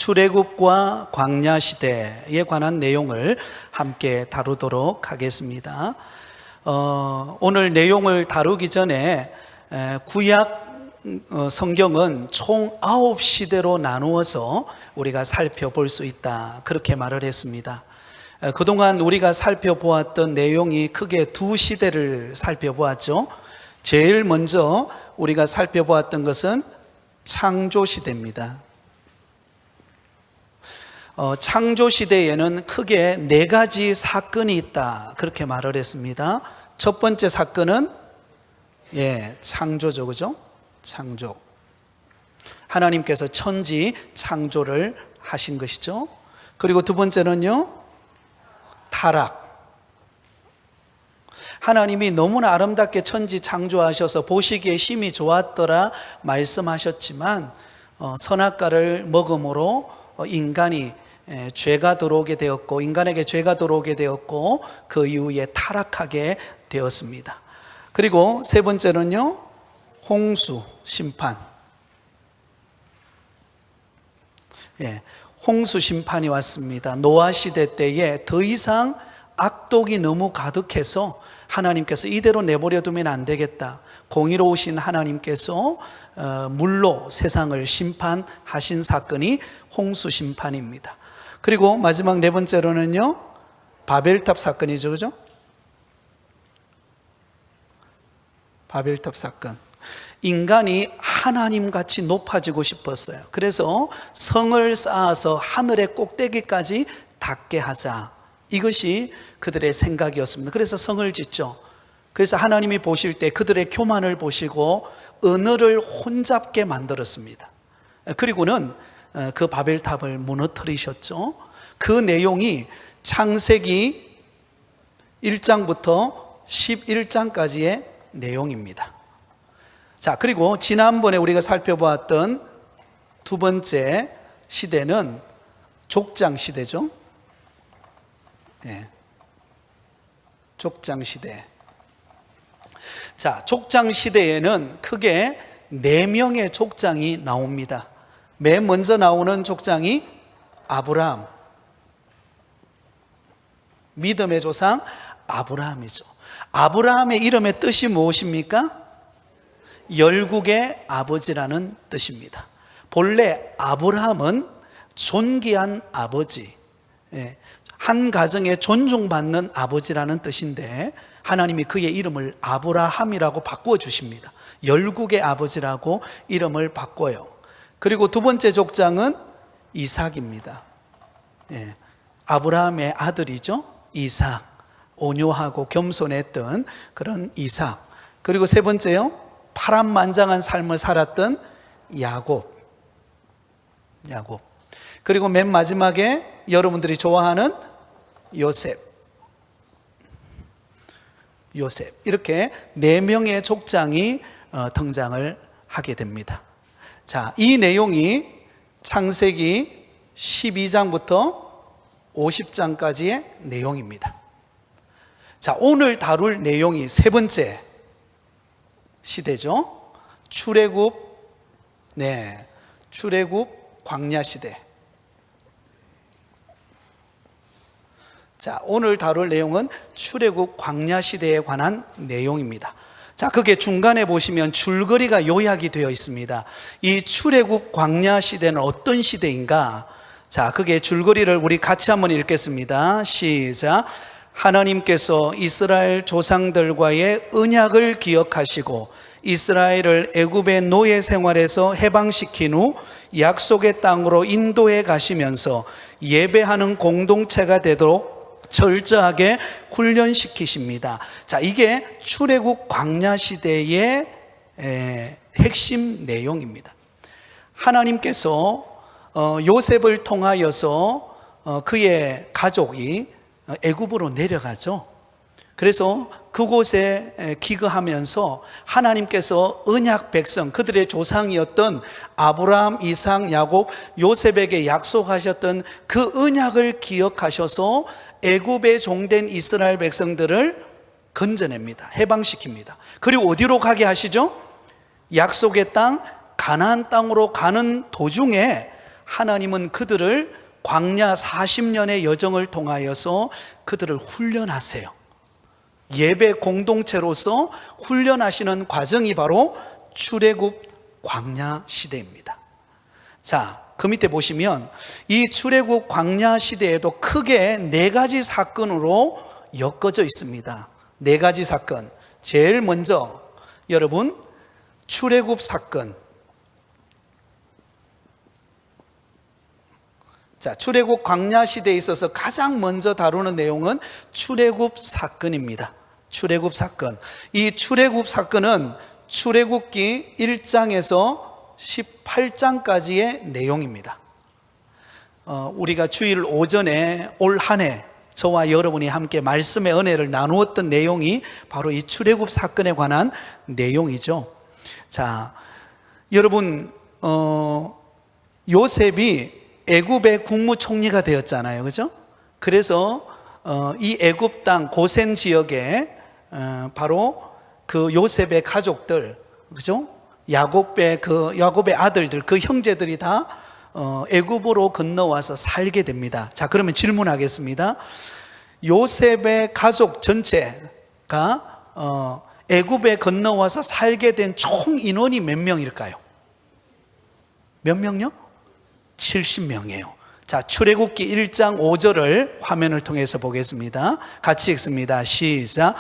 출애굽과 광야 시대에 관한 내용을 함께 다루도록 하겠습니다. 오늘 내용을 다루기 전에 구약 성경은 총 9시대로 나누어서 우리가 살펴볼 수 있다, 그렇게 말을 했습니다. 그동안 우리가 살펴보았던 내용이 크게 두 시대를 살펴보았죠. 제일 먼저 우리가 살펴보았던 것은 창조시대입니다. 창조시대에는 크게 4가지 사건이 있다, 그렇게 말을 했습니다. 첫 번째 사건은 창조죠, 그죠? 창조. 하나님께서 천지 창조를 하신 것이죠. 그리고 두 번째는요, 타락. 하나님이 너무나 아름답게 천지 창조하셔서 보시기에 심히 좋았더라 말씀하셨지만 선악과를 먹음으로 인간이 죄가 들어오게 되었고, 인간에게 죄가 들어오게 되었고, 그 이후에 타락하게 되었습니다. 그리고 세 번째는요, 홍수 심판. 홍수 심판이 왔습니다. 노아 시대 때에 더 이상 악독이 너무 가득해서 하나님께서 이대로 내버려 두면 안 되겠다. 공의로우신 하나님께서 물로 세상을 심판하신 사건이 홍수 심판입니다. 그리고 마지막 네 번째로는요, 바벨탑 사건이죠, 그죠? 바벨탑 사건. 인간이 하나님같이 높아지고 싶었어요. 그래서 성을 쌓아서 하늘의 꼭대기까지 닿게 하자, 이것이 그들의 생각이었습니다. 그래서 성을 짓죠. 그래서 하나님이 보실 때 그들의 교만을 보시고 언어를 혼잡게 만들었습니다. 그리고는 그 바벨탑을 무너뜨리셨죠. 그 내용이 창세기 1장부터 11장까지의 내용입니다. 자, 그리고 지난번에 우리가 살펴보았던 두 번째 시대는 족장 시대죠. 족장 시대. 자, 족장 시대에는 크게 4명의 족장이 나옵니다. 맨 먼저 나오는 족장이 아브라함, 믿음의 조상 아브라함이죠. 아브라함의 이름의 뜻이 무엇입니까? 열국의 아버지라는 뜻입니다. 본래 아브라함은 존귀한 아버지, 한 가정에 존중받는 아버지라는 뜻인데, 하나님이 그의 이름을 아브라함이라고 바꾸어 주십니다. 열국의 아버지라고 이름을 바꿔요. 그리고 두 번째 족장은 이삭입니다. 아브라함의 아들이죠. 이삭, 온유하고 겸손했던 그런 이삭. 그리고 세 번째요, 파란만장한 삶을 살았던 야곱. 그리고 맨 마지막에 여러분들이 좋아하는 요셉. 이렇게 4명의 족장이 등장을 하게 됩니다. 자, 이 내용이 창세기 12장부터 50장까지의 내용입니다. 자, 오늘 다룰 내용이 세 번째 시대죠. 출애굽 광야 시대. 자, 오늘 다룰 내용은 출애굽 광야 시대에 관한 내용입니다. 자, 그게 중간에 보시면 줄거리가 요약이 되어 있습니다. 이 출애굽 광야 시대는 어떤 시대인가? 자, 그게 줄거리를 우리 같이 한번 읽겠습니다. 시작. 하나님께서 이스라엘 조상들과의 언약을 기억하시고 이스라엘을 애굽의 노예 생활에서 해방시킨 후 약속의 땅으로 인도해 가시면서 예배하는 공동체가 되도록 철저하게 훈련시키십니다. 자, 이게 출애굽 광야 시대의 핵심 내용입니다. 하나님께서 요셉을 통하여서 그의 가족이 애굽으로 내려가죠. 그래서 그곳에 기거하면서 하나님께서 언약 백성, 그들의 조상이었던 아브라함, 이삭, 야곱, 요셉에게 약속하셨던 그 언약을 기억하셔서 애굽에 종된 이스라엘 백성들을 건져냅니다. 해방시킵니다. 그리고 어디로 가게 하시죠? 약속의 땅, 가나안 땅으로 가는 도중에 하나님은 그들을 광야 40년의 여정을 통하여서 그들을 훈련하세요. 예배 공동체로서 훈련하시는 과정이 바로 출애굽 광야 시대입니다. 자, 그 밑에 보시면 이 출애굽 광야 시대에도 크게 4가지 사건으로 엮어져 있습니다. 4가지 사건. 제일 먼저 여러분, 출애굽 사건. 자, 출애굽 광야 시대에 있어서 가장 먼저 다루는 내용은 출애굽 사건입니다. 출애굽 사건. 이 출애굽 사건은 출애굽기 1장에서 18장까지의 내용입니다. 우리가 주일 오전에 올 한 해 저와 여러분이 함께 말씀의 은혜를 나누었던 내용이 바로 이 출애굽 사건에 관한 내용이죠. 자, 여러분, 요셉이 애굽의 국무총리가 되었잖아요, 그죠? 그래서 이 애굽 땅 고센 지역에 바로 그 요셉의 가족들, 그죠? 야곱의 아들들, 그 형제들이 다 애굽으로 건너와서 살게 됩니다. 자, 그러면 질문하겠습니다. 요셉의 가족 전체가 애굽에 건너와서 살게 된 총 인원이 몇 명일까요? 몇 명요? 70명이에요. 자, 출애굽기 1장 5절을 화면을 통해서 보겠습니다. 같이 읽습니다. 시작.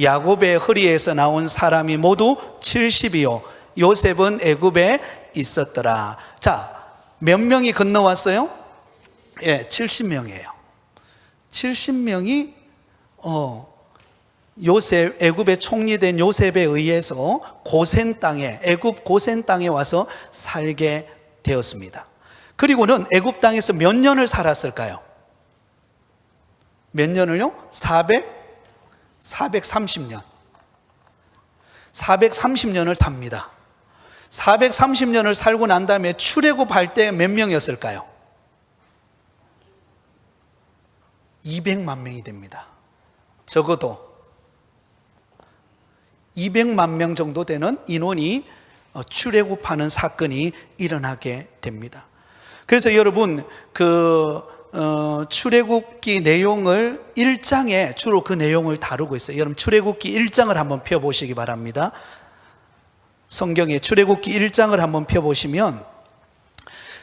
야곱의 허리에서 나온 사람이 모두 70이요 요셉은 애굽에 있었더라. 자, 몇 명이 건너왔어요? 예, 70명이에요. 70명이 요셉, 애굽의 총리된 요셉에 의해서 고센 땅에, 애굽 고센 땅에 와서 살게 되었습니다. 그리고는 애굽 땅에서 몇 년을 살았을까요? 몇 년을요? 430년. 430년을 삽니다. 430년을 살고 난 다음에 출애굽할 때 몇 명이었을까요? 200만 명이 됩니다. 적어도 200만 명 정도 되는 인원이 출애굽하는 사건이 일어나게 됩니다. 그래서 여러분, 출애굽기 내용을 1장에 주로 그 내용을 다루고 있어요. 여러분, 출애굽기 1장을 한번 펴보시기 바랍니다. 성경에 출애굽기 1장을 한번 펴보시면,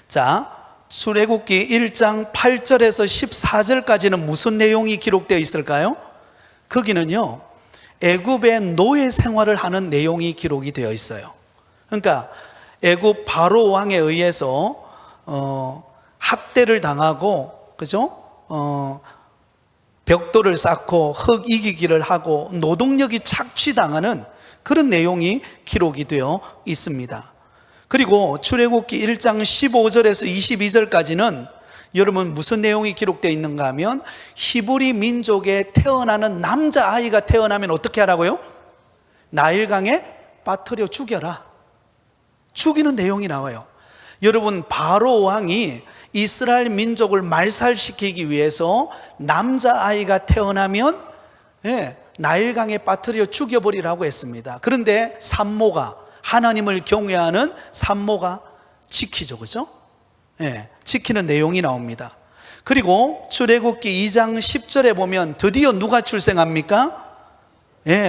자, 출애굽기 1장 8절에서 14절까지는 무슨 내용이 기록되어 있을까요? 거기는요, 애굽의 노예 생활을 하는 내용이 기록이 되어 있어요. 그러니까 애굽 바로 왕에 의해서 학대를 당하고, 그죠? 벽돌을 쌓고 흙 이기기를 하고 노동력이 착취당하는 그런 내용이 기록이 되어 있습니다. 그리고 출애굽기 1장 15절에서 22절까지는 여러분 무슨 내용이 기록되어 있는가 하면, 히브리 민족에 태어나는 남자아이가 태어나면 어떻게 하라고요? 나일강에 빠뜨려 죽여라. 죽이는 내용이 나와요. 여러분, 바로 왕이 이스라엘 민족을 말살시키기 위해서 남자아이가 태어나면 나일강에 빠뜨려 죽여버리라고 했습니다. 그런데 산모가, 하나님을 경외하는 산모가 지키죠, 그죠? 지키는 내용이 나옵니다. 그리고 출애굽기 2장 10절에 보면 드디어 누가 출생합니까?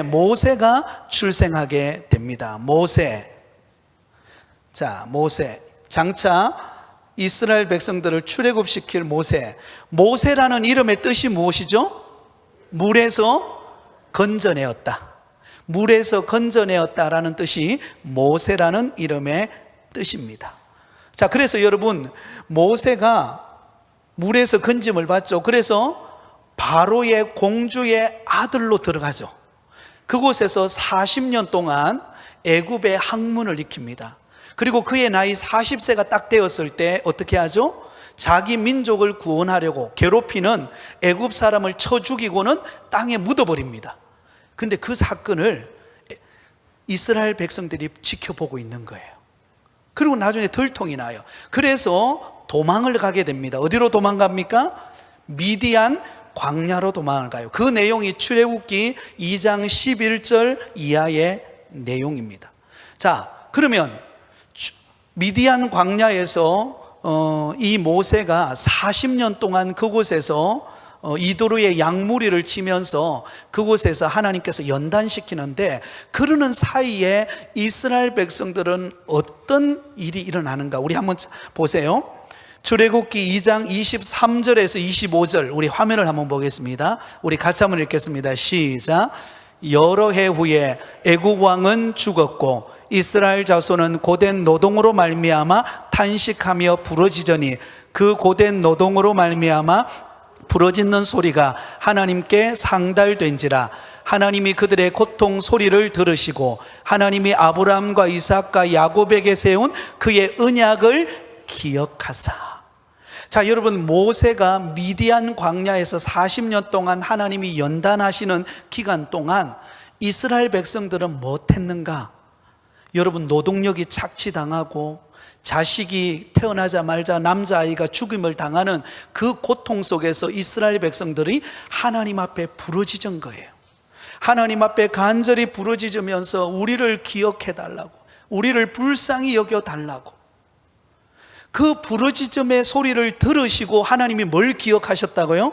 모세가 출생하게 됩니다. 모세. 자, 모세. 장차 이스라엘 백성들을 출애굽시킬 모세. 모세라는 이름의 뜻이 무엇이죠? 물에서 건져내었다. 물에서 건져내었다라는 뜻이 모세라는 이름의 뜻입니다. 자, 그래서 여러분, 모세가 물에서 건짐을 받죠. 그래서 바로의 공주의 아들로 들어가죠. 그곳에서 40년 동안 애굽의 학문을 익힙니다. 그리고 그의 나이 40세가 딱 되었을 때 어떻게 하죠? 자기 민족을 구원하려고 괴롭히는 애굽 사람을 쳐 죽이고는 땅에 묻어버립니다. 근데 그 사건을 이스라엘 백성들이 지켜보고 있는 거예요. 그리고 나중에 들통이 나요. 그래서 도망을 가게 됩니다. 어디로 도망갑니까? 미디안 광야로 도망을 가요. 그 내용이 출애굽기 2장 11절 이하의 내용입니다. 자, 그러면 미디안 광야에서 이 모세가 40년 동안 그곳에서 이도르의 양무리를 치면서 그곳에서 하나님께서 연단시키는데, 그러는 사이에 이스라엘 백성들은 어떤 일이 일어나는가? 우리 한번 보세요. 출애굽기 2장 23절에서 25절, 우리 화면을 한번 보겠습니다. 우리 같이 한번 읽겠습니다. 시작. 여러 해 후에 애굽 왕은 죽었고 이스라엘 자손은 고된 노동으로 말미암아 탄식하며 부르짖으니 그 고된 노동으로 말미암아 부르짖는 소리가 하나님께 상달된지라. 하나님이 그들의 고통 소리를 들으시고 하나님이 아브라함과 이삭과 야곱에게 세운 그의 언약을 기억하사. 자, 여러분, 모세가 미디안 광야에서 40년 동안 하나님이 연단하시는 기간 동안 이스라엘 백성들은 못했는가? 여러분, 노동력이 착취당하고 자식이 태어나자마자 남자아이가 죽임을 당하는 그 고통 속에서 이스라엘 백성들이 하나님 앞에 부르짖은 거예요. 하나님 앞에 간절히 부르짖으면서 우리를 기억해달라고, 우리를 불쌍히 여겨달라고. 그 부르짖음의 소리를 들으시고 하나님이 뭘 기억하셨다고요?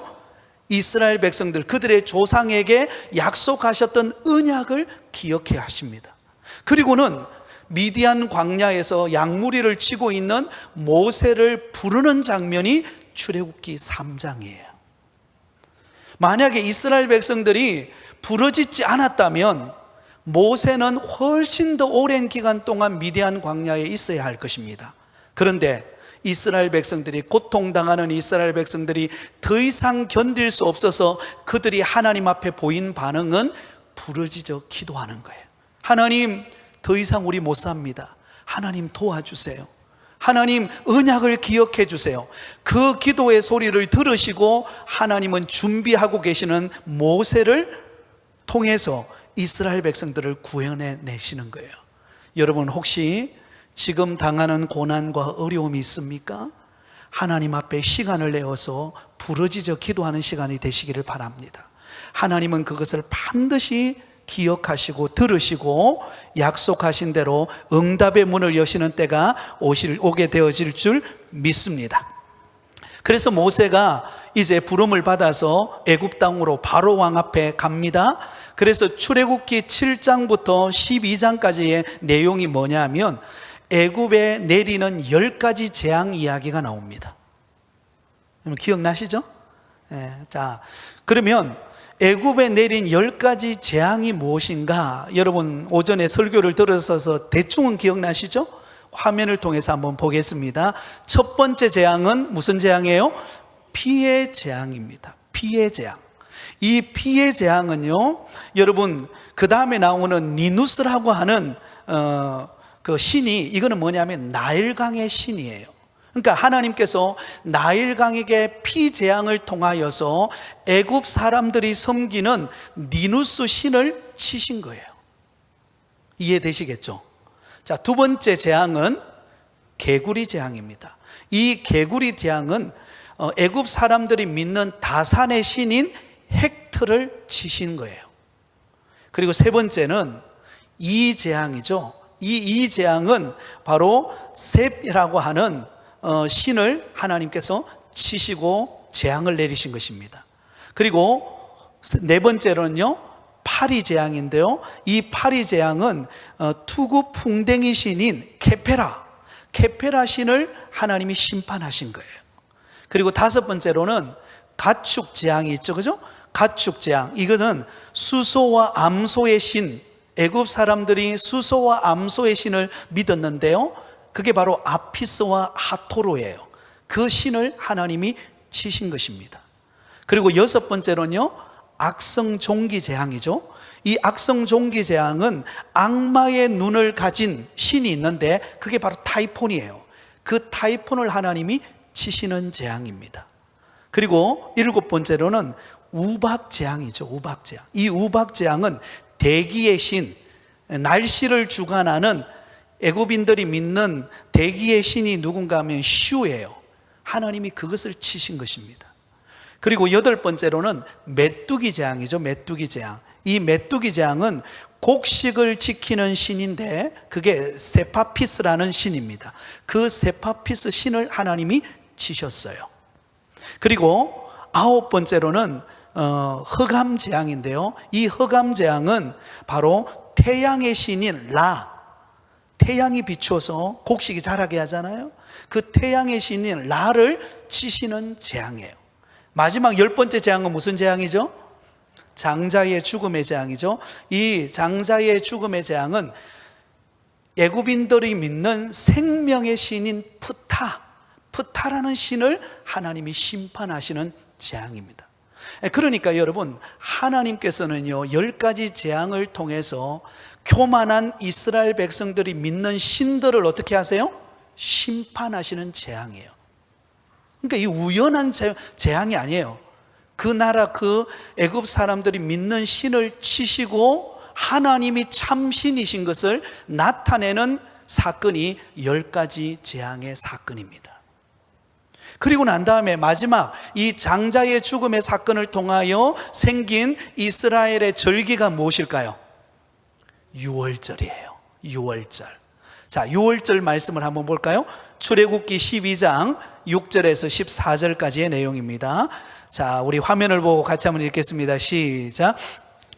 이스라엘 백성들, 그들의 조상에게 약속하셨던 언약을 기억해 하십니다. 그리고는 미디안 광야에서 양무리를 치고 있는 모세를 부르는 장면이 출애굽기 3장이에요. 만약에 이스라엘 백성들이 부르짖지 않았다면 모세는 훨씬 더 오랜 기간 동안 미디안 광야에 있어야 할 것입니다. 그런데 이스라엘 백성들이, 고통당하는 이스라엘 백성들이 더 이상 견딜 수 없어서 그들이 하나님 앞에 보인 반응은 부르짖어 기도하는 거예요. 하나님, 더 이상 우리 못 삽니다. 하나님 도와주세요. 하나님 언약을 기억해 주세요. 그 기도의 소리를 들으시고 하나님은 준비하고 계시는 모세를 통해서 이스라엘 백성들을 구원해 내시는 거예요. 여러분, 혹시 지금 당하는 고난과 어려움이 있습니까? 하나님 앞에 시간을 내어서 부르짖어 기도하는 시간이 되시기를 바랍니다. 하나님은 그것을 반드시 기억하시고 들으시고 약속하신 대로 응답의 문을 여시는 때가 오게 되어질 줄 믿습니다. 그래서 모세가 이제 부름을 받아서 애굽 땅으로 바로 왕 앞에 갑니다. 그래서 출애굽기 7장부터 12장까지의 내용이 뭐냐면 애굽에 내리는 10가지 재앙 이야기가 나옵니다. 기억나시죠? 자, 그러면 애굽에 내린 10가지 재앙이 무엇인가? 여러분, 오전에 설교를 들으셔서 대충은 기억나시죠? 화면을 통해서 한번 보겠습니다. 첫 번째 재앙은 무슨 재앙이에요? 피해 재앙입니다. 피해 재앙. 이 피해 재앙은요, 여러분, 그 다음에 나오는 니누스라고 하는 그 신이, 이거는 뭐냐면 나일강의 신이에요. 그러니까 하나님께서 나일강에게 피재앙을 통하여서 애굽 사람들이 섬기는 니누스 신을 치신 거예요. 이해되시겠죠? 자, 두 번째 재앙은 개구리 재앙입니다. 이 개구리 재앙은 애굽 사람들이 믿는 다산의 신인 헥트를 치신 거예요. 그리고 세 번째는 이 재앙이죠. 이 재앙은 바로 셉이라고 하는 신을 하나님께서 치시고 재앙을 내리신 것입니다. 그리고 네 번째로는요, 파리 재앙인데요, 이 파리 재앙은 투구 풍뎅이 신인 케페라 신을 하나님이 심판하신 거예요. 그리고 다섯 번째로는 가축 재앙이 있죠, 그죠? 가축 재앙, 이것은 수소와 암소의 신, 애굽 사람들이 수소와 암소의 신을 믿었는데요, 그게 바로 아피스와 하토로예요. 그 신을 하나님이 치신 것입니다. 그리고 여섯 번째로는요, 악성종기 재앙이죠. 이 악성종기 재앙은 악마의 눈을 가진 신이 있는데 그게 바로 타이폰이에요. 그 타이폰을 하나님이 치시는 재앙입니다. 그리고 일곱 번째로는 우박 재앙이죠. 우박 재앙. 이 우박 재앙은 대기의 신, 날씨를 주관하는 애굽인들이 믿는 대기의 신이 누군가 하면 슈예요. 하나님이 그것을 치신 것입니다. 그리고 여덟 번째로는 메뚜기 재앙이죠. 메뚜기 재앙. 이 메뚜기 재앙은 곡식을 지키는 신인데 그게 세파피스라는 신입니다. 그 세파피스 신을 하나님이 치셨어요. 그리고 9번째로는 흑암재앙인데요. 이 흑암재앙은 바로 태양의 신인 라, 태양이 비추어서 곡식이 자라게 하잖아요. 그 태양의 신인 라를 치시는 재앙이에요. 마지막 10번째 재앙은 무슨 재앙이죠? 장자의 죽음의 재앙이죠. 이 장자의 죽음의 재앙은 애굽인들이 믿는 생명의 신인 프타라는 신을 하나님이 심판하시는 재앙입니다. 그러니까 여러분, 하나님께서는요 10가지 재앙을 통해서 교만한 이스라엘 백성들이 믿는 신들을 어떻게 하세요? 심판하시는 재앙이에요. 그러니까 이 우연한 재앙이 아니에요. 그 나라 그 애굽 사람들이 믿는 신을 치시고 하나님이 참신이신 것을 나타내는 사건이 10가지 재앙의 사건입니다. 그리고 난 다음에 마지막 이 장자의 죽음의 사건을 통하여 생긴 이스라엘의 절기가 무엇일까요? 유월절이에요. 유월절. 자, 유월절 말씀을 한번 볼까요? 출애굽기 12장 6절에서 14절까지의 내용입니다. 자, 우리 화면을 보고 같이 한번 읽겠습니다. 시작.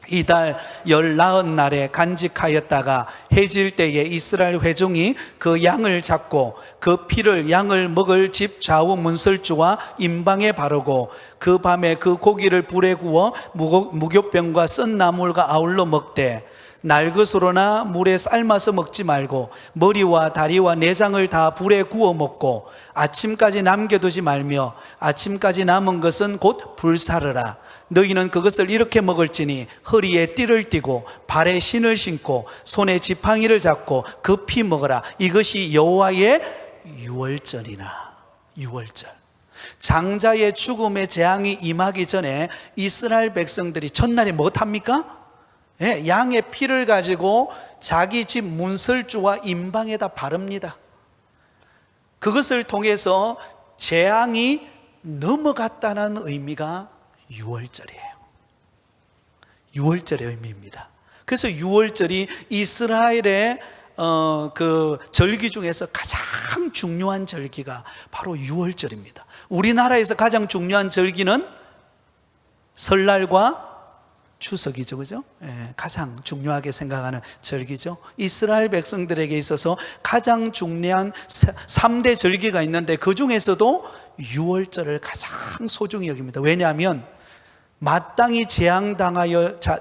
이달 14날에 간직하였다가 해질 때에 이스라엘 회중이 그 양을 잡고 그 피를 양을 먹을 집 좌우 문설주와 임방에 바르고 그 밤에 그 고기를 불에 구워 무교병과 썬 나물과 아울러 먹되 날것으로나 물에 삶아서 먹지 말고 머리와 다리와 내장을 다 불에 구워 먹고 아침까지 남겨두지 말며 아침까지 남은 것은 곧 불사르라. 너희는 그것을 이렇게 먹을지니 허리에 띠를 띠고 발에 신을 신고 손에 지팡이를 잡고 급히 먹어라. 이것이 여호와의 유월절이나. 유월절. 장자의 죽음의 재앙이 임하기 전에 이스라엘 백성들이 첫날에 무엇합니까? 양의 피를 가지고 자기 집 문설주와 임방에다 바릅니다. 그것을 통해서 재앙이 넘어갔다는 의미가 유월절이에요. 유월절의 의미입니다. 그래서 유월절이 이스라엘의 그 절기 중에서 가장 중요한 절기가 바로 유월절입니다. 우리나라에서 가장 중요한 절기는 설날과 추석이죠, 그죠? 가장 중요하게 생각하는 절기죠. 이스라엘 백성들에게 있어서 가장 중요한 3대 절기가 있는데 그 중에서도 유월절을 가장 소중히 여깁니다. 왜냐하면 마땅히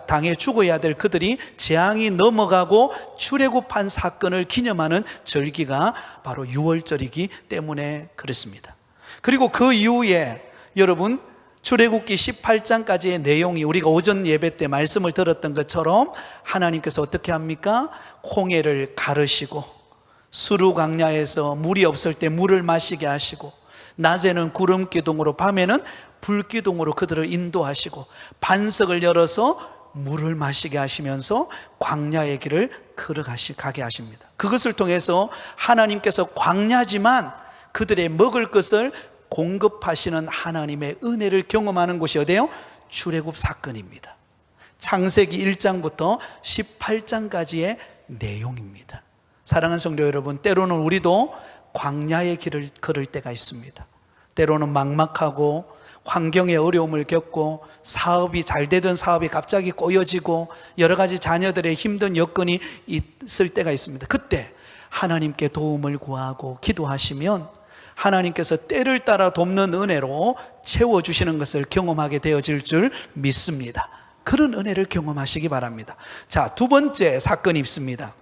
당해 죽어야 될 그들이 재앙이 넘어가고 출애굽한 사건을 기념하는 절기가 바로 유월절이기 때문에 그렇습니다. 그리고 그 이후에 여러분 출애굽기 18장까지의 내용이 우리가 오전 예배 때 말씀을 들었던 것처럼 하나님께서 어떻게 합니까? 홍해를 가르시고 수르 광야에서 물이 없을 때 물을 마시게 하시고 낮에는 구름 기둥으로 밤에는 불 기둥으로 그들을 인도하시고 반석을 열어서 물을 마시게 하시면서 광야의 길을 걸어가게 하십니다. 그것을 통해서 하나님께서 광야지만 그들의 먹을 것을 공급하시는 하나님의 은혜를 경험하는 곳이 어디예요? 출애굽 사건입니다. 창세기 1장부터 18장까지의 내용입니다. 사랑하는 성도 여러분, 때로는 우리도 광야의 길을 걸을 때가 있습니다. 때로는 막막하고 환경의 어려움을 겪고 사업이 잘 되던 사업이 갑자기 꼬여지고 여러 가지 자녀들의 힘든 여건이 있을 때가 있습니다. 그때 하나님께 도움을 구하고 기도하시면 하나님께서 때를 따라 돕는 은혜로 채워주시는 것을 경험하게 되어질 줄 믿습니다. 그런 은혜를 경험하시기 바랍니다. 자, 두 번째 사건이 있습니다.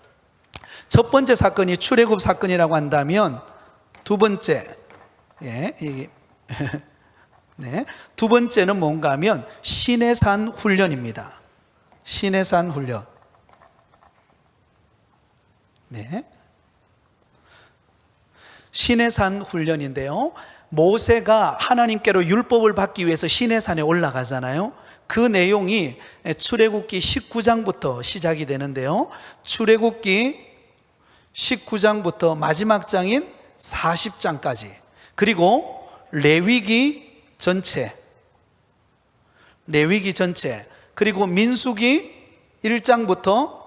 첫 번째 사건이 출애굽 사건이라고 한다면 두 번째, 두 번째는 뭔가 하면 시내산 훈련입니다. 시내산 훈련. 시내산 훈련인데요, 모세가 하나님께로 율법을 받기 위해서 시내산에 올라가잖아요. 그 내용이 출애굽기 19장부터 시작이 되는데요, 출애굽기 19장부터 마지막 장인 40장까지, 그리고 레위기 전체, 그리고 민수기 1장부터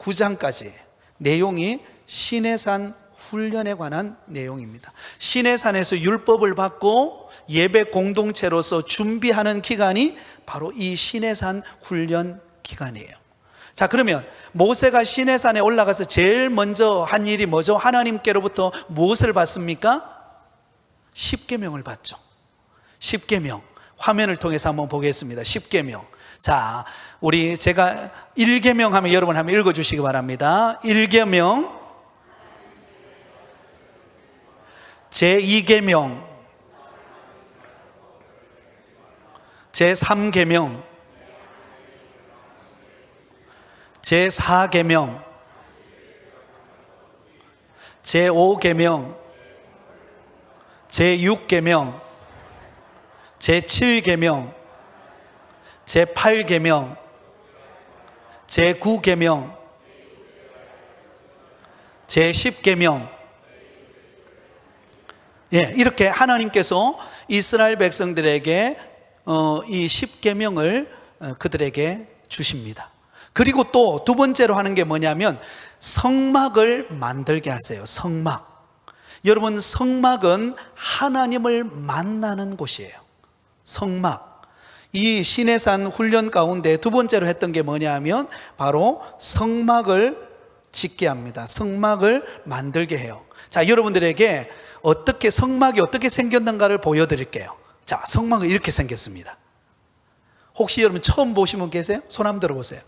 9장까지 내용이 시내산 훈련에 관한 내용입니다. 시내산에서 율법을 받고 예배 공동체로서 준비하는 기간이 바로 이 시내산 훈련 기간이에요. 자, 그러면 모세가 시내산에 올라가서 제일 먼저 한 일이 뭐죠? 하나님께로부터 무엇을 받습니까? 십계명을 받죠. 십계명, 화면을 통해서 한번 보겠습니다. 십계명. 자, 제가 1계명 하면 여러분 한번 읽어주시기 바랍니다. 1계명, 제2계명, 제3계명, 제4계명, 제5계명, 제6계명, 제7계명, 제8계명, 제9계명, 제10계명. 이렇게 하나님께서 이스라엘 백성들에게 이 10계명을 그들에게 주십니다. 그리고 또 두 번째로 하는 게 뭐냐면 성막을 만들게 하세요. 성막. 여러분, 성막은 하나님을 만나는 곳이에요. 성막. 이 시내산 훈련 가운데 두 번째로 했던 게 뭐냐면 바로 성막을 짓게 합니다. 성막을 만들게 해요. 자, 여러분들에게 성막이 어떻게 생겼는가를 보여드릴게요. 자, 성막은 이렇게 생겼습니다. 혹시 여러분 처음 보신 분 계세요? 손 한번 들어보세요.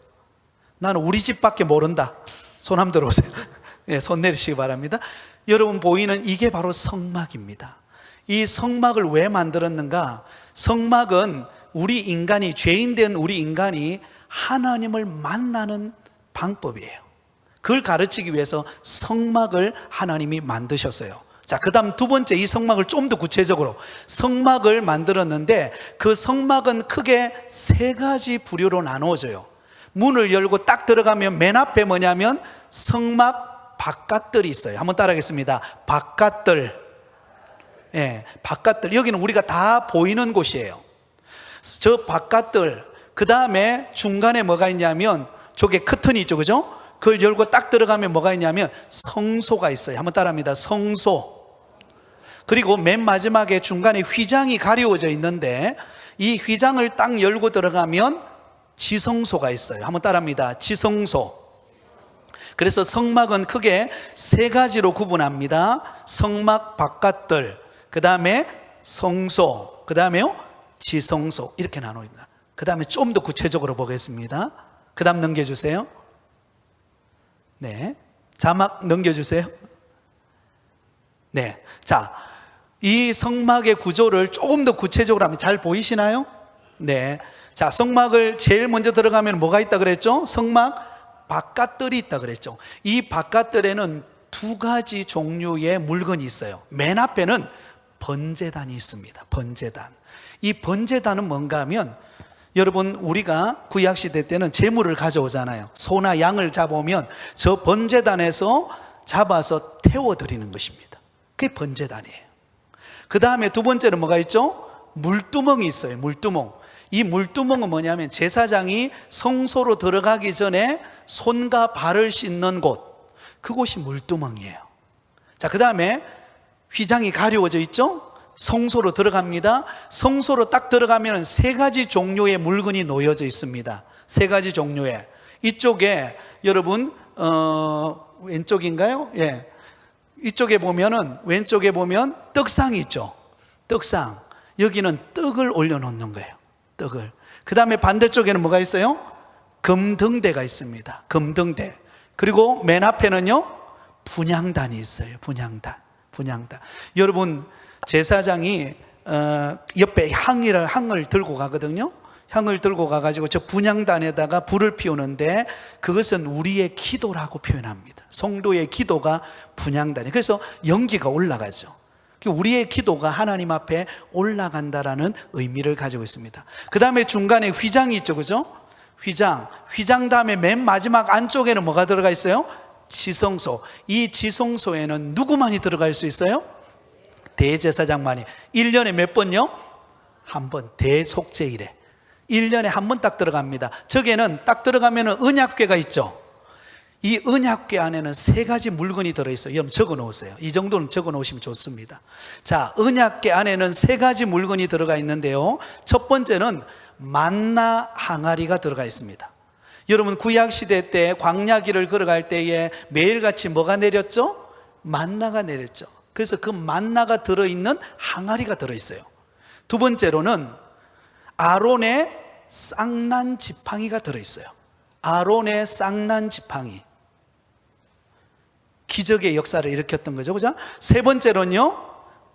나는 우리 집밖에 모른다. 손 한번 들어보세요. 손 내리시기 바랍니다. 여러분 보이는 이게 바로 성막입니다. 이 성막을 왜 만들었는가? 성막은 죄인된 우리 인간이 하나님을 만나는 방법이에요. 그걸 가르치기 위해서 성막을 하나님이 만드셨어요. 자, 그 다음 두 번째, 이 성막을 좀 더 구체적으로 성막을 만들었는데 그 성막은 크게 세 가지 부류로 나누어져요. 문을 열고 딱 들어가면 맨 앞에 뭐냐면 성막 바깥들이 있어요. 한번 따라하겠습니다. 바깥들. 바깥들. 여기는 우리가 다 보이는 곳이에요. 저 바깥들. 그 다음에 중간에 뭐가 있냐면 저게 커튼이 있죠, 그죠? 그걸 열고 딱 들어가면 뭐가 있냐면 성소가 있어요. 한번 따라합니다. 성소. 그리고 맨 마지막에 중간에 휘장이 가려워져 있는데 이 휘장을 딱 열고 들어가면 지성소가 있어요. 한번 따라합니다. 지성소. 그래서 성막은 크게 세 가지로 구분합니다. 성막 바깥들, 그 다음에 성소, 그 다음에요 지성소, 이렇게 나눕니다. 그 다음에 좀 더 구체적으로 보겠습니다. 그 다음 넘겨주세요. 네, 자막 넘겨주세요. 네, 자, 이 성막의 구조를 조금 더 구체적으로 하면 잘 보이시나요? 네, 자, 성막을 제일 먼저 들어가면 뭐가 있다 그랬죠? 성막 바깥들이 있다 그랬죠. 이 바깥들에는 두 가지 종류의 물건이 있어요. 맨 앞에는 번제단이 있습니다. 번제단. 이 번제단은 뭔가 하면 여러분, 우리가 구약시대 때는 제물을 가져오잖아요. 소나 양을 잡아오면 저 번제단에서 잡아서 태워드리는 것입니다. 그게 번제단이에요. 그 다음에 두 번째는 뭐가 있죠? 물두멍이 있어요. 물두멍. 이 물두멍은 뭐냐면 제사장이 성소로 들어가기 전에 손과 발을 씻는 곳, 그곳이 물두멍이에요. 자, 그 다음에 휘장이 가려워져 있죠? 성소로 들어갑니다. 성소로 딱 들어가면 세 가지 종류의 물건이 놓여져 있습니다. 세 가지 종류의. 이쪽에 여러분 왼쪽인가요? 예. 이쪽에 보면은 왼쪽에 보면 떡상이 있죠. 떡상. 여기는 떡을 올려놓는 거예요. 떡을. 그 다음에 반대쪽에는 뭐가 있어요? 금등대가 있습니다. 금등대. 그리고 맨 앞에는요 분향단이 있어요. 분향단. 여러분, 제사장이 옆에 향을 들고 가거든요. 향을 들고 가가지고 저 분향단에다가 불을 피우는데 그것은 우리의 기도라고 표현합니다. 성도의 기도가 분향단이에요. 그래서 연기가 올라가죠. 우리의 기도가 하나님 앞에 올라간다라는 의미를 가지고 있습니다. 그 다음에 중간에 휘장이 있죠, 그죠? 휘장 다음에 맨 마지막 안쪽에는 뭐가 들어가 있어요? 지성소. 이 지성소에는 누구만이 들어갈 수 있어요? 대제사장만이. 1년에 몇 번요? 한 번. 대속제일에 1년에 한 번 딱 들어갑니다. 저기에는 딱 들어가면 언약궤가 있죠. 이 언약궤 안에는 세 가지 물건이 들어있어요. 여러분 적어 놓으세요. 이 정도는 적어 놓으시면 좋습니다. 자, 언약궤 안에는 세 가지 물건이 들어가 있는데요. 첫 번째는 만나 항아리가 들어가 있습니다. 여러분 구약시대 때 광야길을 걸어갈 때에 매일같이 뭐가 내렸죠? 만나가 내렸죠. 그래서 그 만나가 들어있는 항아리가 들어있어요. 두 번째로는 아론의 쌍난 지팡이가 들어있어요. 아론의 쌍난 지팡이, 기적의 역사를 일으켰던 거죠. 그죠? 세 번째로는요,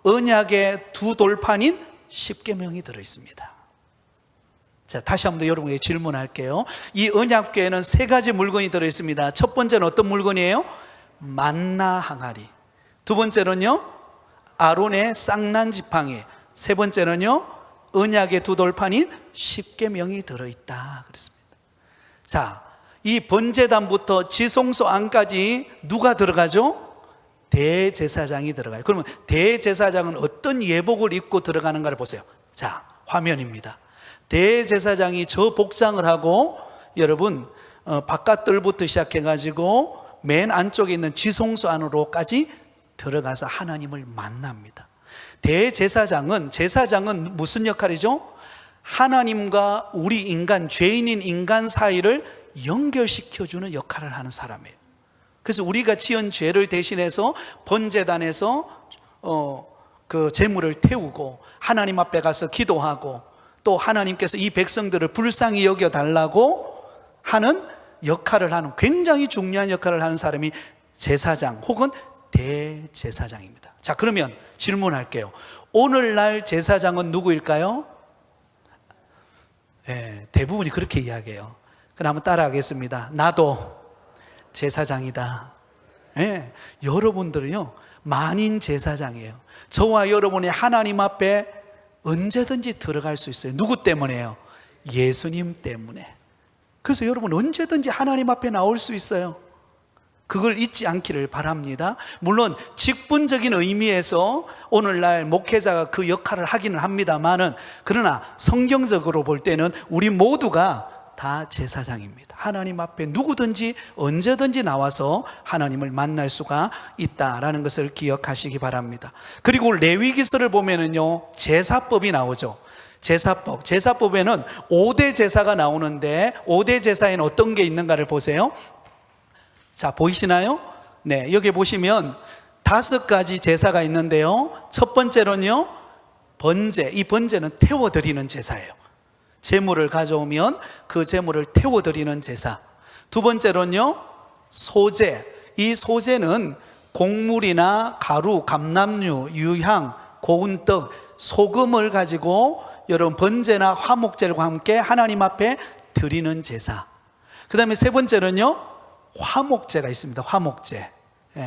언약의 두 돌판인 십계명이 들어있습니다. 자, 다시 한번 더 여러분에게 질문할게요. 이 언약궤에는 세 가지 물건이 들어있습니다. 첫 번째는 어떤 물건이에요? 만나 항아리. 두 번째는요, 아론의 쌍난 지팡이. 세 번째는요, 언약의 두 돌판인 십계명이 들어있다 그랬습니다. 자, 이 번제단부터 지성소 안까지 누가 들어가죠? 대제사장이 들어가요. 그러면 대제사장은 어떤 예복을 입고 들어가는가를 보세요. 자, 화면입니다. 대제사장이 저 복장을 하고 여러분 바깥뜰부터 시작해가지고 맨 안쪽에 있는 지성소 안으로까지 들어가서 하나님을 만납니다. 대제사장은 무슨 역할이죠? 하나님과 우리 인간, 죄인인 인간 사이를 연결시켜주는 역할을 하는 사람이에요. 그래서 우리가 지은 죄를 대신해서 번제단에서 그 제물을 태우고 하나님 앞에 가서 기도하고 또 하나님께서 이 백성들을 불쌍히 여겨달라고 하는 역할을 하는, 굉장히 중요한 역할을 하는 사람이 제사장 혹은 대제사장입니다. 자, 그러면 질문할게요. 오늘날 제사장은 누구일까요? 네, 대부분이 그렇게 이야기해요. 그럼 한번 따라하겠습니다. 나도 제사장이다. 네, 여러분들은요 만인 제사장이에요. 저와 여러분이 하나님 앞에 언제든지 들어갈 수 있어요. 누구 때문에요? 예수님 때문에. 그래서 여러분 언제든지 하나님 앞에 나올 수 있어요. 그걸 잊지 않기를 바랍니다. 물론 직분적인 의미에서 오늘날 목회자가 그 역할을 하기는 합니다만은, 그러나 성경적으로 볼 때는 우리 모두가 다 제사장입니다. 하나님 앞에 누구든지 언제든지 나와서 하나님을 만날 수가 있다라는 것을 기억하시기 바랍니다. 그리고 레위기서를 보면은요 제사법이 나오죠. 제사법에는 5대 제사가 나오는데 5대 제사에는 어떤 게 있는가를 보세요. 자, 보이시나요? 네, 여기 보시면 5가지 제사가 있는데요. 첫 번째로는요 번제. 이 번제는 태워드리는 제사예요. 제물을 가져오면 그 제물을 태워드리는 제사. 두 번째로는요 소제. 이 소제는 곡물이나 가루, 감람류, 유향, 고운 떡, 소금을 가지고 여러분 번제나 화목제와 함께 하나님 앞에 드리는 제사. 그 다음에 세 번째는요 화목제가 있습니다. 화목제.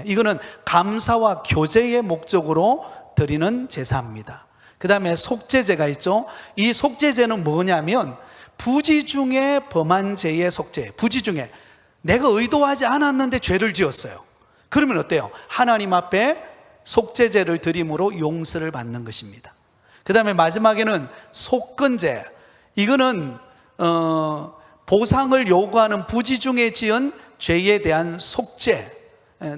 이거는 감사와 교제의 목적으로 드리는 제사입니다. 그 다음에 속죄제가 있죠. 이 속죄제는 뭐냐면 부지 중에 범한 죄의 속죄. 부지 중에 내가 의도하지 않았는데 죄를 지었어요. 그러면 어때요? 하나님 앞에 속죄제를 드림으로 용서를 받는 것입니다. 그 다음에 마지막에는 속건제. 이거는 보상을 요구하는 부지 중에 지은 죄에 대한 속죄.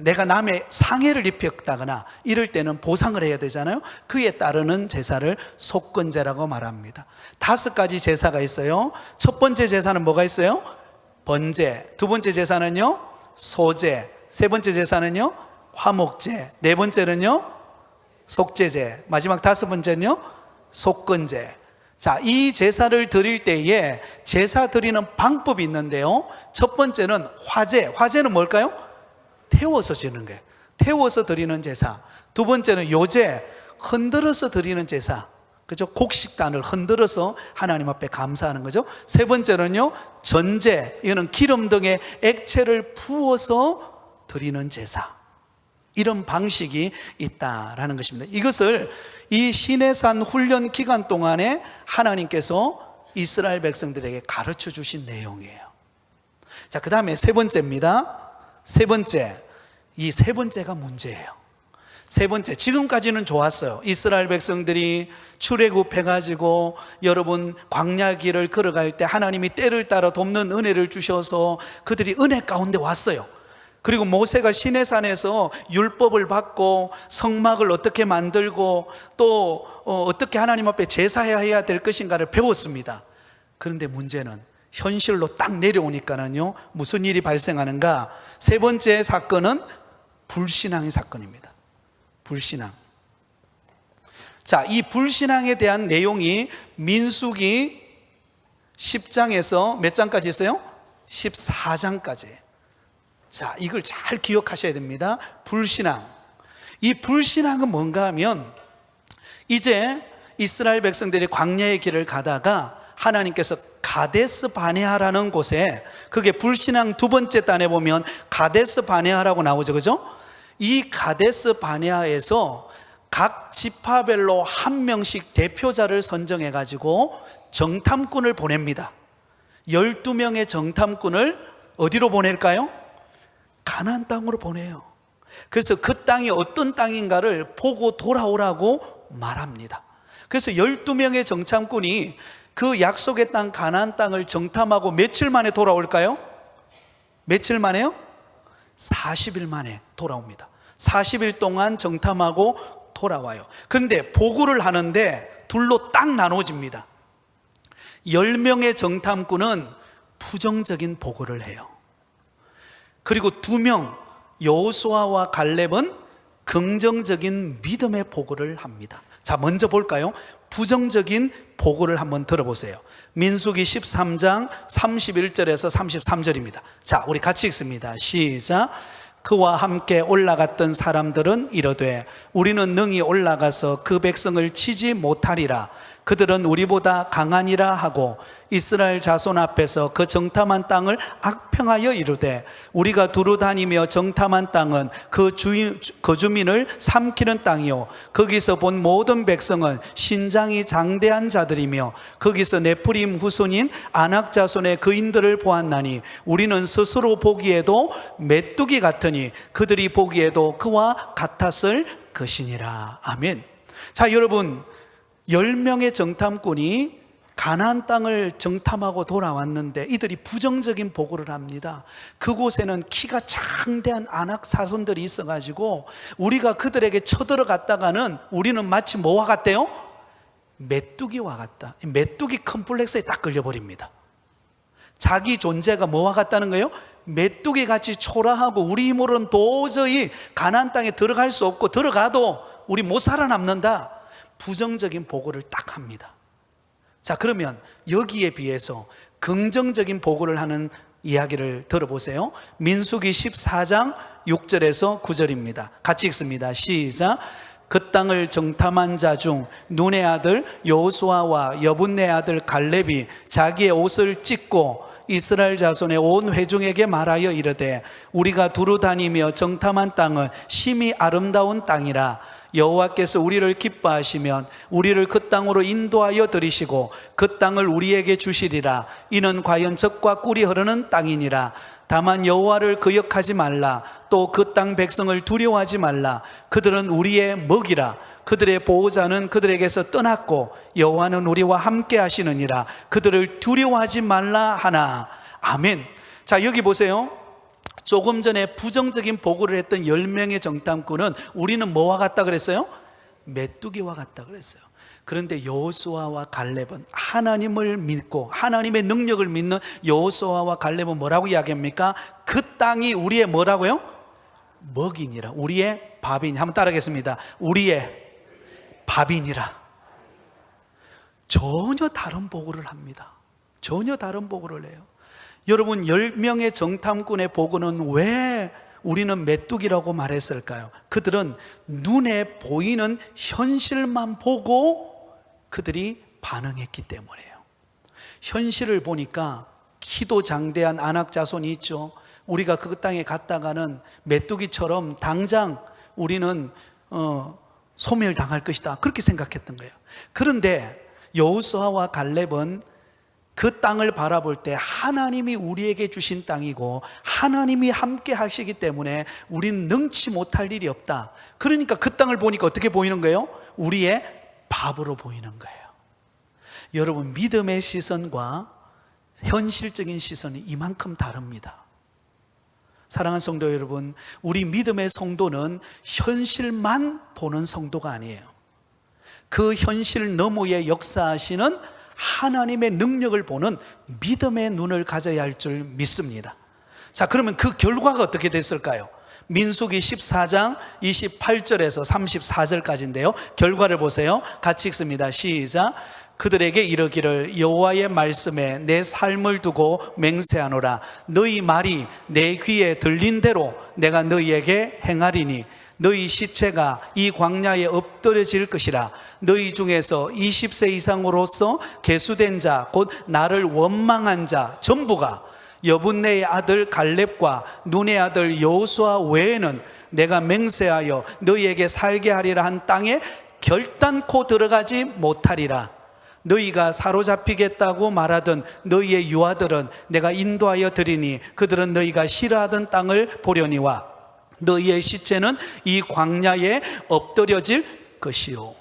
내가 남의 상해를 입혔다거나 이럴 때는 보상을 해야 되잖아요. 그에 따르는 제사를 속건제라고 말합니다. 5가지 제사가 있어요. 첫 번째 제사는 뭐가 있어요? 번제. 두 번째 제사는요 소제. 세 번째 제사는요 화목제. 네 번째는요 속죄제. 마지막 5번째는요 속건제. 자, 이 제사를 드릴 때에 제사 드리는 방법이 있는데요. 첫 번째는 화제. 화제는 뭘까요? 태워서 지는 거예요. 태워서 드리는 제사. 두 번째는 요제. 흔들어서 드리는 제사. 그죠? 곡식단을 흔들어서 하나님 앞에 감사하는 거죠. 세 번째는요 전제. 이거는 기름 등의 액체를 부어서 드리는 제사. 이런 방식이 있다라는 것입니다. 이것을 이 시내산 훈련 기간 동안에 하나님께서 이스라엘 백성들에게 가르쳐 주신 내용이에요. 자, 그 다음에 세 번째입니다. 세 번째, 이 세 번째가 문제예요. 세 번째, 지금까지는 좋았어요. 이스라엘 백성들이 출애굽해가지고 여러분 광야길을 걸어갈 때 하나님이 때를 따라 돕는 은혜를 주셔서 그들이 은혜 가운데 왔어요. 그리고 모세가 시내산에서 율법을 받고 성막을 어떻게 만들고 또 어떻게 하나님 앞에 제사해야 될 것인가를 배웠습니다. 그런데 문제는 현실로 딱 내려오니까는요, 무슨 일이 발생하는가? 세 번째 사건은 불신앙의 사건입니다. 불신앙. 자, 이 불신앙에 대한 내용이 민수기 10장에서 몇 장까지 있어요? 14장까지. 자, 이걸 잘 기억하셔야 됩니다. 불신앙. 이 불신앙은 뭔가 하면, 이제 이스라엘 백성들이 광야의 길을 가다가 하나님께서 가데스 바네아라는 곳에, 그게 불신앙 두 번째 단에 보면 가데스 바네아라고 나오죠, 그죠? 이 가데스 바네아에서 각 지파별로 한 명씩 대표자를 선정해 가지고 정탐꾼을 보냅니다. 12명의 정탐꾼을 어디로 보낼까요? 가나안 땅으로 보내요. 그래서 그 땅이 어떤 땅인가를 보고 돌아오라고 말합니다. 그래서 12명의 정탐꾼이 그 약속의 땅 가나안 땅을 정탐하고 며칠 만에 돌아올까요? 며칠 만에요? 40일 만에 돌아옵니다. 40일 동안 정탐하고 돌아와요. 그런데 보고를 하는데 둘로 딱 나눠집니다. 10명의 정탐꾼은 부정적인 보고를 해요. 그리고 2명, 여호수아와 갈렙은 긍정적인 믿음의 보고를 합니다. 자, 먼저 볼까요? 부정적인 보고를 한번 들어보세요. 민수기 13장 31절에서 33절입니다. 자, 우리 같이 읽습니다. 시작. 그와 함께 올라갔던 사람들은 이르되 우리는 능히 올라가서 그 백성을 치지 못하리라. 그들은 우리보다 강하니라 하고 이스라엘 자손 앞에서 그 정탐한 땅을 악평하여 이르되 우리가 두루 다니며 정탐한 땅은 그 주민을 삼키는 땅이요 거기서 본 모든 백성은 신장이 장대한 자들이며 거기서 네프림 후손인 아낙 자손의 그인들을 보았나니 우리는 스스로 보기에도 메뚜기 같으니 그들이 보기에도 그와 같았을 것이니라. 아멘. 자, 여러분, 10명의 정탐꾼이 가나안 땅을 정탐하고 돌아왔는데 이들이 부정적인 보고를 합니다. 그곳에는 키가 장대한 아낙 자손들이 있어가지고 우리가 그들에게 쳐들어갔다가는 우리는 마치 뭐와 같대요? 메뚜기와 같다. 메뚜기 컴플렉스에 딱 걸려버립니다. 자기 존재가 뭐와 같다는 거예요? 메뚜기 같이 초라하고 우리 힘으로는 도저히 가나안 땅에 들어갈 수 없고 들어가도 우리 못 살아남는다. 부정적인 보고를 딱 합니다. 자, 그러면 여기에 비해서 긍정적인 보고를 하는 이야기를 들어보세요. 민수기 14장 6절에서 9절입니다. 같이 읽습니다. 시작. 그 땅을 정탐한 자 중 눈의 아들 여호수아와 여분네 아들 갈렙이 자기의 옷을 찢고 이스라엘 자손의 온 회중에게 말하여 이르되 우리가 두루 다니며 정탐한 땅은 심히 아름다운 땅이라. 여호와께서 우리를 기뻐하시면 우리를 그 땅으로 인도하여 들이시고 그 땅을 우리에게 주시리라. 이는 과연 젖과 꿀이 흐르는 땅이니라. 다만 여호와를 거역하지 말라. 또 그 땅 백성을 두려워하지 말라. 그들은 우리의 먹이라. 그들의 보호자는 그들에게서 떠났고 여호와는 우리와 함께 하시느니라. 그들을 두려워하지 말라 하나. 아멘. 자, 여기 보세요. 조금 전에 부정적인 보고를 했던 10명의 정탐꾼은 우리는 뭐와 같다 그랬어요? 메뚜기와 같다 그랬어요. 그런데 여호수아와 갈렙은 하나님을 믿고 하나님의 능력을 믿는 여호수아와 갈렙은 뭐라고 이야기합니까? 그 땅이 우리의 뭐라고요? 먹이니라. 우리의 밥이니. 한번 따라하겠습니다. 우리의 밥이니라. 전혀 다른 보고를 합니다. 전혀 다른 보고를 해요. 여러분, 10명의 정탐꾼의 보고는 왜 우리는 메뚜기라고 말했을까요? 그들은 눈에 보이는 현실만 보고 그들이 반응했기 때문이에요. 현실을 보니까 키도 장대한 아낙 자손이 있죠. 우리가 그 땅에 갔다가는 메뚜기처럼 당장 우리는 소멸당할 것이다, 그렇게 생각했던 거예요. 그런데 여호수아와 갈렙은 그 땅을 바라볼 때 하나님이 우리에게 주신 땅이고 하나님이 함께 하시기 때문에 우리는 능치 못할 일이 없다. 그러니까 그 땅을 보니까 어떻게 보이는 거예요? 우리의 밥으로 보이는 거예요. 여러분, 믿음의 시선과 현실적인 시선이 이만큼 다릅니다. 사랑하는 성도 여러분, 우리 믿음의 성도는 현실만 보는 성도가 아니에요. 그 현실 너머에 역사하시는 하나님의 능력을 보는 믿음의 눈을 가져야 할 줄 믿습니다. 자, 그러면 그 결과가 어떻게 됐을까요? 민수기 14장 28절에서 34절까지인데요. 결과를 보세요. 같이 읽습니다. 시작. 그들에게 이르기를 여호와의 말씀에 내 삶을 두고 맹세하노라. 너희 말이 내 귀에 들린 대로 내가 너희에게 행하리니 너희 시체가 이 광야에 엎드려질 것이라. 너희 중에서 20세 이상으로서 계수된 자 곧 나를 원망한 자 전부가 여분네의 아들 갈렙과 눈의 아들 여호수아 외에는 내가 맹세하여 너희에게 살게 하리라 한 땅에 결단코 들어가지 못하리라. 너희가 사로잡히겠다고 말하던 너희의 유아들은 내가 인도하여 드리니 그들은 너희가 싫어하던 땅을 보려니와 너희의 시체는 이 광야에 엎드려질 것이요.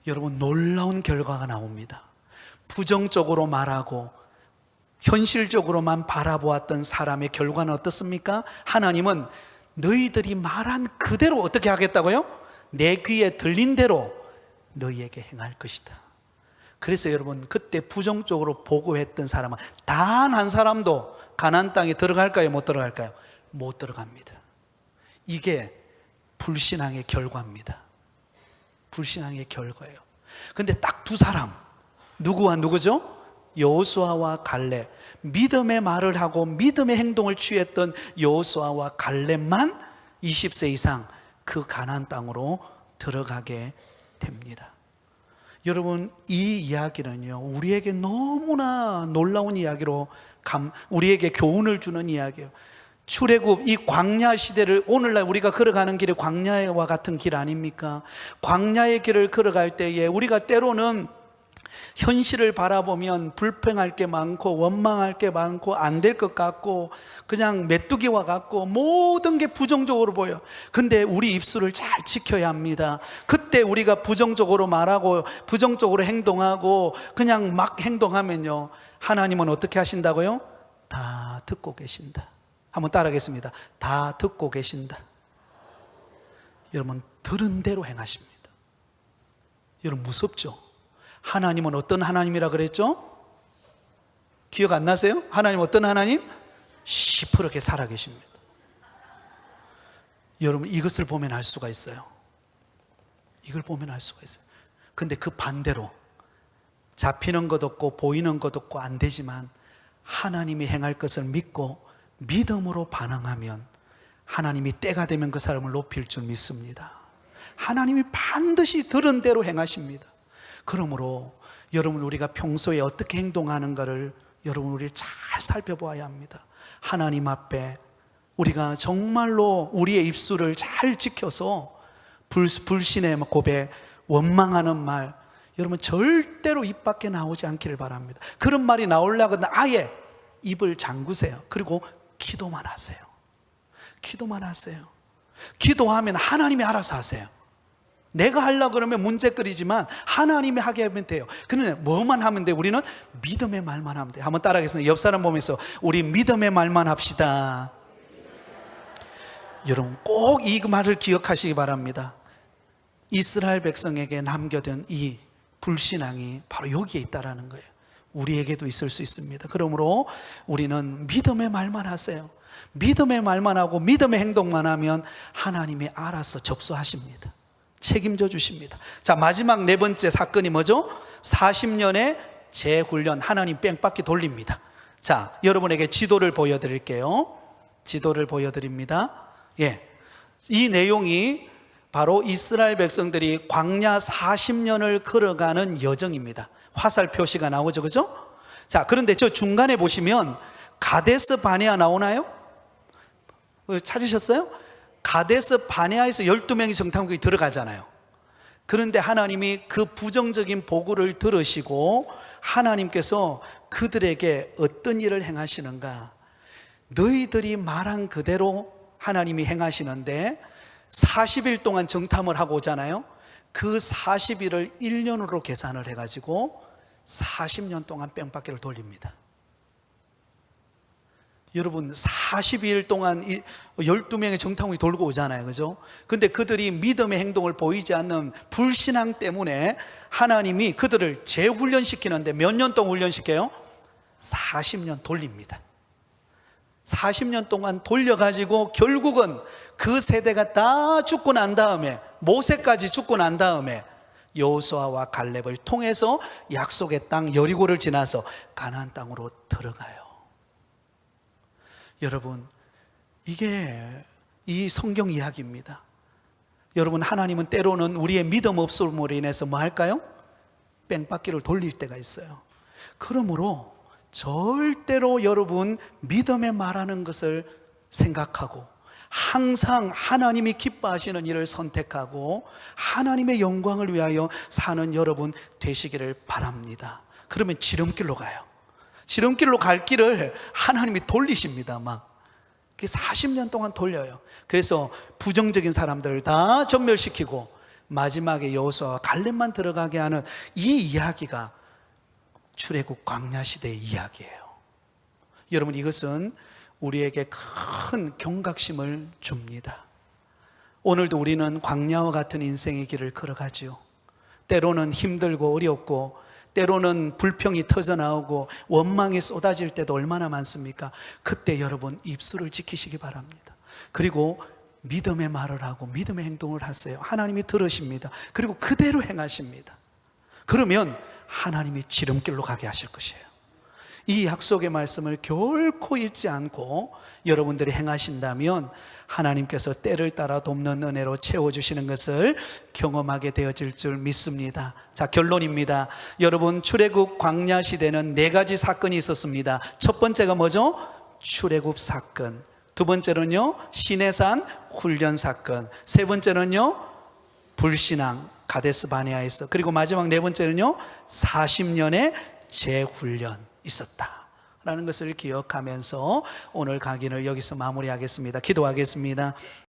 여러분, 놀라운 결과가 나옵니다. 부정적으로 말하고 현실적으로만 바라보았던 사람의 결과는 어떻습니까? 하나님은 너희들이 말한 그대로 어떻게 하겠다고요? 내 귀에 들린 대로 너희에게 행할 것이다. 그래서 여러분, 그때 부정적으로 보고했던 사람은 단 한 사람도 가나안 땅에 들어갈까요? 못 들어갈까요? 못 들어갑니다. 이게 불신앙의 결과입니다. 불신앙의 결과예요. 근데 딱 두 사람, 누구와 누구죠? 여호수아와 갈렙. 믿음의 말을 하고 믿음의 행동을 취했던 여호수아와 갈렙만 20세 이상 그 가나안 땅으로 들어가게 됩니다. 여러분, 이 이야기는요, 우리에게 너무나 놀라운 이야기로 우리에게 교훈을 주는 이야기예요. 출애굽, 이 광야 시대를 오늘날 우리가 걸어가는 길이 광야와 같은 길 아닙니까? 광야의 길을 걸어갈 때에 우리가 때로는 현실을 바라보면 불평할 게 많고 원망할 게 많고 안 될 것 같고 그냥 메뚜기와 같고 모든 게 부정적으로 보여. 근데 우리 입술을 잘 지켜야 합니다. 그때 우리가 부정적으로 말하고 부정적으로 행동하고 그냥 막 행동하면요, 하나님은 어떻게 하신다고요? 다 듣고 계신다. 한번 따라하겠습니다. 다 듣고 계신다. 여러분, 들은 대로 행하십니다. 여러분, 무섭죠? 하나님은 어떤 하나님이라 그랬죠? 기억 안 나세요? 하나님 어떤 하나님? 시퍼렇게 살아계십니다. 여러분, 이것을 보면 알 수가 있어요. 이걸 보면 알 수가 있어요. 근데 그 반대로 잡히는 것 없고 보이는 것 없고 안 되지만 하나님이 행할 것을 믿고 믿음으로 반응하면 하나님이 때가 되면 그 사람을 높일 줄 믿습니다. 하나님이 반드시 들은 대로 행하십니다. 그러므로 여러분, 우리가 평소에 어떻게 행동하는가를 여러분, 우리 잘 살펴보아야 합니다. 하나님 앞에 우리가 정말로 우리의 입술을 잘 지켜서 불신의 고백, 원망하는 말, 여러분 절대로 입 밖에 나오지 않기를 바랍니다. 그런 말이 나오려고 아예 입을 잠그세요. 그리고 기도만 하세요. 기도만 하세요. 기도하면 하나님이 알아서 하세요. 내가 하려고 그러면 문제거리지만 하나님이 하게 하면 돼요. 그런데 뭐만 하면 돼요? 우리는 믿음의 말만 하면 돼요. 한번 따라하겠습니다. 옆 사람 보면서 우리 믿음의 말만 합시다. 여러분, 꼭 이 말을 기억하시기 바랍니다. 이스라엘 백성에게 남겨둔 이 불신앙이 바로 여기에 있다는 거예요. 우리에게도 있을 수 있습니다. 그러므로 우리는 믿음의 말만 하세요. 믿음의 말만 하고 믿음의 행동만 하면 하나님이 알아서 접수하십니다. 책임져 주십니다. 자, 마지막 네 번째 사건이 뭐죠? 40년의 재훈련. 하나님 뺑바퀴 돌립니다. 자, 여러분에게 지도를 보여드릴게요. 지도를 보여드립니다. 이 내용이 바로 이스라엘 백성들이 광야 40년을 걸어가는 여정입니다. 화살 표시가 나오죠, 그죠? 자, 그런데 저 중간에 보시면 가데스 바네아 나오나요? 찾으셨어요? 가데스 바네아에서 12명이 정탐국에 들어가잖아요. 그런데 하나님이 그 부정적인 보고를 들으시고 하나님께서 그들에게 어떤 일을 행하시는가? 너희들이 말한 그대로 하나님이 행하시는데 40일 동안 정탐을 하고 오잖아요. 그 40일을 1년으로 계산을 해가지고 40년 동안 뺑바퀴를 돌립니다. 여러분 42일 동안 12명의 정탐꾼이 돌고 오잖아요, 그죠? 근데 그들이 믿음의 행동을 보이지 않는 불신앙 때문에 하나님이 그들을 재훈련시키는데 몇 년 동안 훈련시켜요? 40년 돌립니다. 40년 동안 돌려가지고 결국은 그 세대가 다 죽고 난 다음에, 모세까지 죽고 난 다음에 여호수아와 갈렙을 통해서 약속의 땅 여리고를 지나서 가나안 땅으로 들어가요. 여러분, 이게 이 성경 이야기입니다. 여러분, 하나님은 때로는 우리의 믿음 없음으로 인해서 뭐 할까요? 뺑바퀴를 돌릴 때가 있어요. 그러므로 절대로 여러분 믿음에 말하는 것을 생각하고 항상 하나님이 기뻐하시는 일을 선택하고 하나님의 영광을 위하여 사는 여러분 되시기를 바랍니다. 그러면 지름길로 가요. 지름길로 갈 길을 하나님이 돌리십니다. 막 40년 동안 돌려요. 그래서 부정적인 사람들을 다 전멸시키고 마지막에 여호수아와 갈렙만 들어가게 하는 이 이야기가 출애굽 광야 시대의 이야기예요. 여러분, 이것은 우리에게 큰 경각심을 줍니다. 오늘도 우리는 광야와 같은 인생의 길을 걸어가지요. 때로는 힘들고 어렵고, 때로는 불평이 터져나오고 원망이 쏟아질 때도 얼마나 많습니까? 그때 여러분 입술을 지키시기 바랍니다. 그리고 믿음의 말을 하고 믿음의 행동을 하세요. 하나님이 들으십니다. 그리고 그대로 행하십니다. 그러면 하나님이 지름길로 가게 하실 것이에요. 이 약속의 말씀을 결코 잊지 않고 여러분들이 행하신다면 하나님께서 때를 따라 돕는 은혜로 채워주시는 것을 경험하게 되어질 줄 믿습니다. 자, 결론입니다. 여러분, 출애굽 광야 시대는 4가지 사건이 있었습니다. 첫 번째가 뭐죠? 출애굽 사건. 두 번째는요, 시내산 훈련 사건. 세 번째는요, 불신앙 가데스 바네아에서. 그리고 마지막 4번째는요, 40년의 재훈련 있었다라는 것을 기억하면서 오늘 강의를 여기서 마무리하겠습니다. 기도하겠습니다.